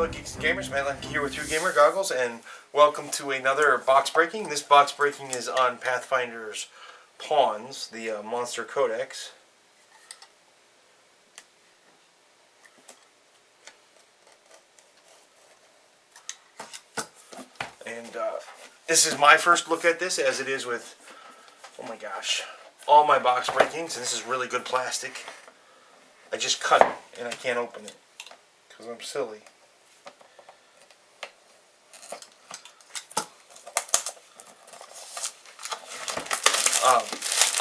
Hello Geeks and Gamers, Matt here with 2Gamer Goggles, and welcome to another box breaking. This box breaking is on Pathfinder's Pawns, the Monster Codex. And this is my first look at this, as it is with, oh my gosh, all my box breakings. And this is really good plastic. I just cut it and I can't open it because I'm silly.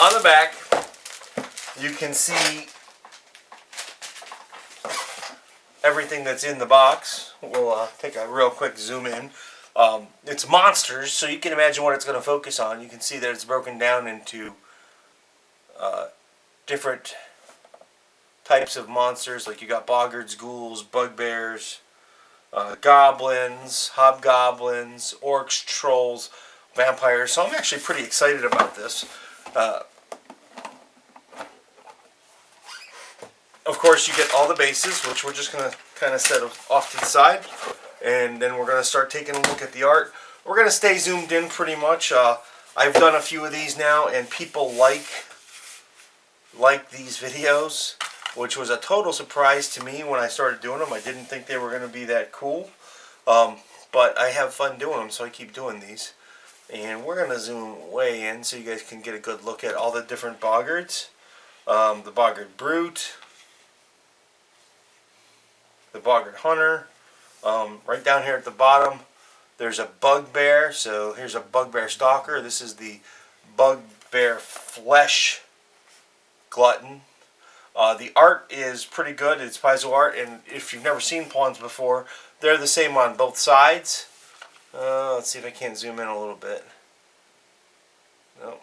On the back, you can see everything that's in the box. We'll take a real quick zoom in. It's monsters, so you can imagine what it's going to focus on. You can see that it's broken down into different types of monsters. Like you got boggards, ghouls, bugbears, goblins, hobgoblins, orcs, trolls, vampires. So I'm actually pretty excited about this. Of course, you get all the bases, which we're just going to kind of set off to the side. And then we're going to start taking a look at the art. We're going to stay zoomed in pretty much. I've done a few of these now, and people like these videos, which was a total surprise to me when I started doing them. I didn't think they were going to be that cool. But I have fun doing them, so I keep doing these. And we're going to zoom way in so you guys can get a good look at all the different boggards. The boggard brute, the boggard hunter. Right down here at the bottom, there's a bugbear. So here's a bugbear stalker. This is the bugbear flesh glutton. The art is pretty good. It's piezo art, and if you've never seen pawns before, they're the same on both sides. Let's see if I can't zoom in a little bit. Nope.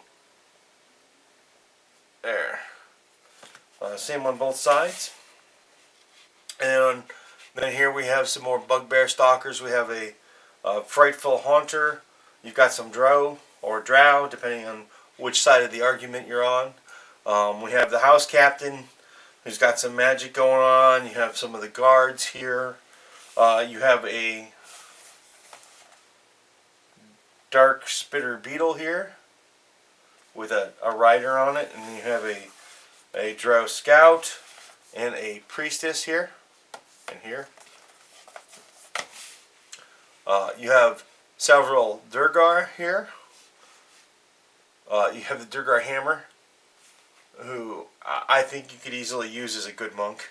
There. Same on both sides. And then here we have some more bugbear stalkers. We have a frightful haunter. You've got some drow or drow, depending on which side of the argument you're on. We have the house captain, who's got some magic going on. You have some of the guards here. You have a dark spitter beetle here with a rider on it, and then you have a drow scout and a priestess here and here. You have several Durgar here. You have the Durgar hammer, who I think you could easily use as a good monk.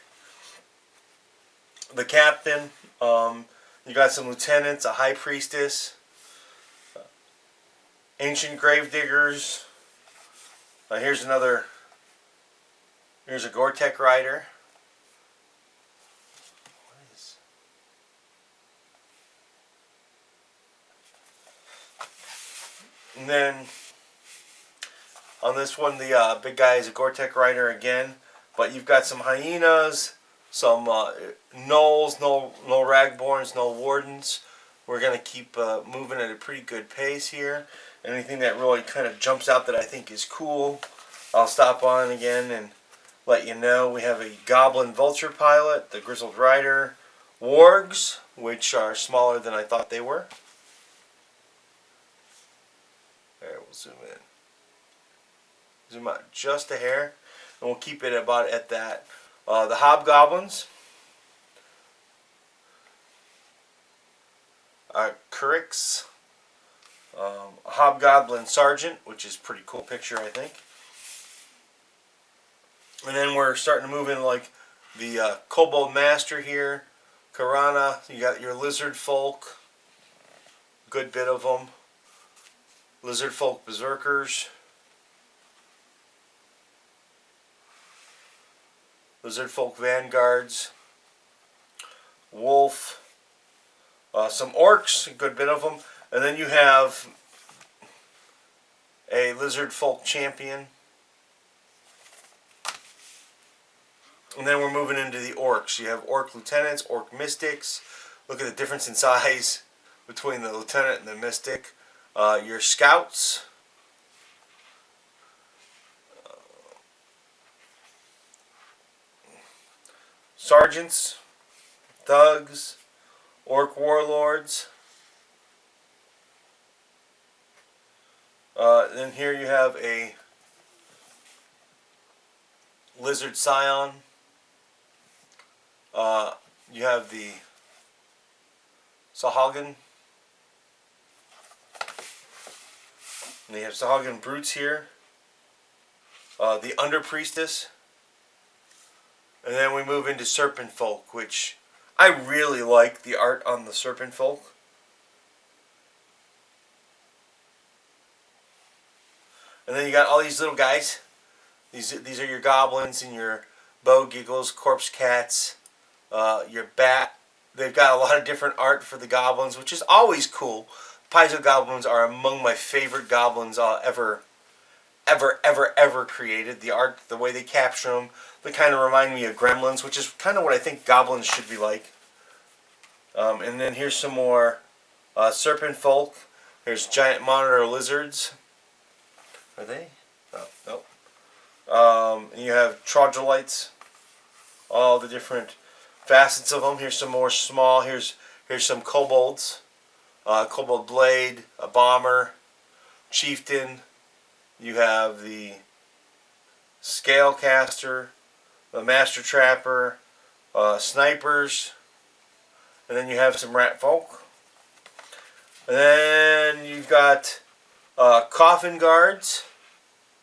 The captain, you got some lieutenants, a high priestess, ancient grave diggers. Here's a Gore-Tech rider. And then on this one, the big guy is a Gore-Tech rider again. But you've got some hyenas, some gnolls, no ragborns, no wardens. We're going to keep moving at a pretty good pace here. Anything that really kind of jumps out that I think is cool, I'll stop on again and let you know. We have a goblin vulture pilot, the grizzled rider, wargs, which are smaller than I thought they were. There, we'll zoom in. Zoom out just a hair, and we'll keep it about at that. The hobgoblins, Curix, hobgoblin sergeant, which is a pretty cool picture, I think. And then we're starting to move in like the kobold master here, Karana. You got your lizard folk, good bit of them. Lizard folk berserkers, lizard folk vanguards, wolf, some orcs, a good bit of them, and then you have a lizard folk champion. And then we're moving into the orcs. You have orc lieutenants, orc mystics. Look at the difference in size between the lieutenant and the mystic. Your scouts. Sergeants, thugs, orc warlords. Then here you have a lizard scion. You have the Sahagin. And you have Sahagin brutes here. The under priestess. And then we move into serpent folk, which I really like the art on the serpent folk. And then you got all these little guys. These are your goblins and your bow giggles, corpse cats, your bat. They've got a lot of different art for the goblins, which is always cool. Paizo goblins are among my favorite goblins ever created. The art, the way they capture them, they kind of remind me of gremlins, which is kind of what I think goblins should be like. And then here's some more serpent folk. There's giant monitor lizards. Are they? Oh, nope. And you have troglodytes. All the different facets of them. Here's some more small. Here's some kobolds. Kobold blade, a bomber, chieftain. You have the scalecaster, the master trapper, snipers, and then you have some rat folk. And then you've got coffin guards.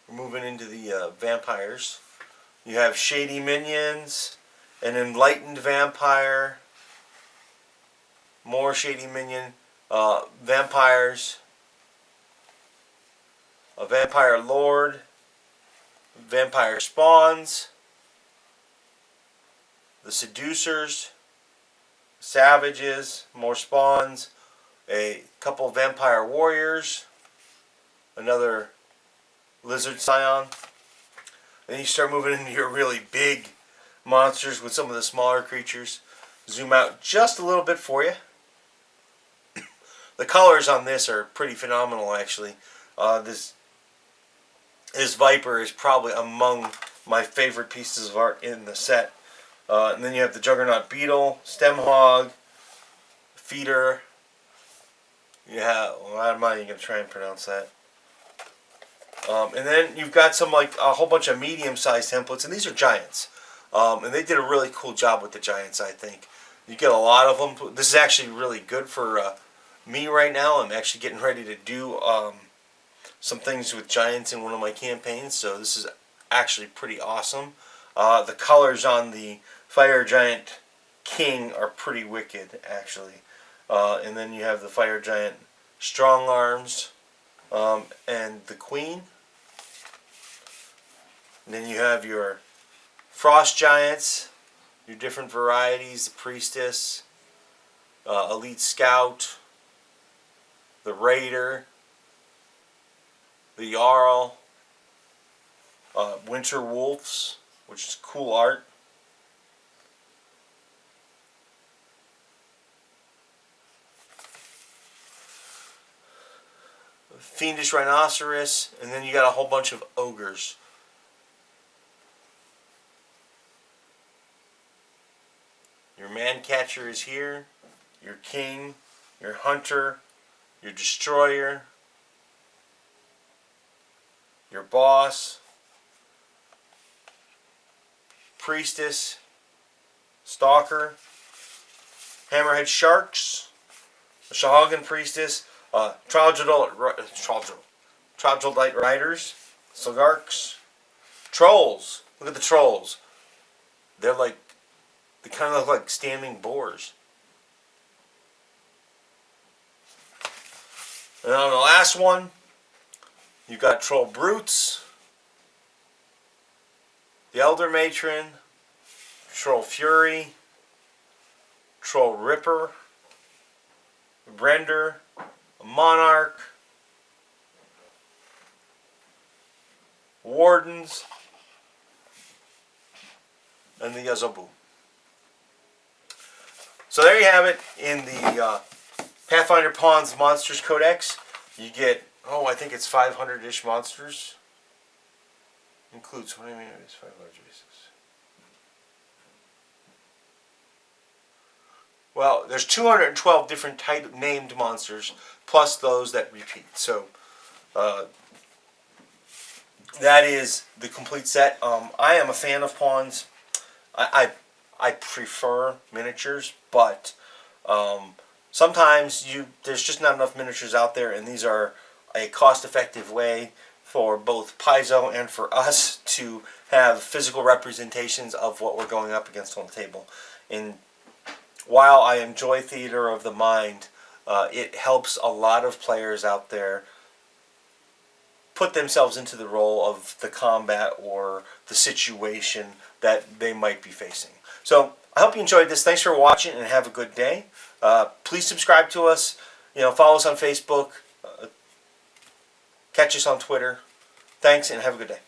We're moving into the vampires. You have shady minions, an enlightened vampire, more shady minion, vampires, a vampire lord, vampire spawns, the seducers, savages, more spawns, a couple vampire warriors, another lizard scion. Then you start moving into your really big monsters with some of the smaller creatures. Zoom out just a little bit for you. The colors on this are pretty phenomenal, actually. This Viper is probably among my favorite pieces of art in the set. And then you have the Juggernaut Beetle, Stem Hog, Feeder. Well, I'm not even going to try and pronounce that. And then you've got some, like, a whole bunch of medium-sized templates, and these are giants. And they did a really cool job with the giants, I think. You get a lot of them. This is actually really good for me right now. I'm actually getting ready to do some things with giants in one of my campaigns, so this is actually pretty awesome. The colors on the Fire Giant King are pretty wicked, actually. And then you have the Fire Giant Strong Arms and the Queen. And then you have your Frost Giants, your different varieties, the Priestess, Elite Scout, the Raider, the Jarl, Winter Wolves, which is cool art. Fiendish Rhinoceros, and then you got a whole bunch of ogres. Your Man-Catcher is here, your King, your Hunter, your Destroyer, your Boss, Priestess, Stalker, Hammerhead Sharks, the Shahagin Priestess, Troglodyte Riders, Slagarks, Trolls. Look at the Trolls. They kind of look like standing boars. And on the last one, you've got Troll Brutes, the Elder Matron, Troll Fury, Troll Ripper, Render, a Monarch, Wardens, and the Yazabu. So there you have it in the Pathfinder Pawns Monsters Codex. You get, I think it's 500-ish monsters. Includes 20 minutes, 5 large bases. Well, there's 212 different type named monsters, plus those that repeat. So that is the complete set. I am a fan of pawns. I prefer miniatures, but sometimes there's just not enough miniatures out there, and these are a cost-effective way for both Paizo and for us to have physical representations of what we're going up against on the table. And while I enjoy theater of the mind, it helps a lot of players out there put themselves into the role of the combat or the situation that they might be facing. So I hope you enjoyed this. Thanks for watching and have a good day. Please subscribe to us. Follow us on Facebook. Catch us on Twitter. Thanks and have a good day.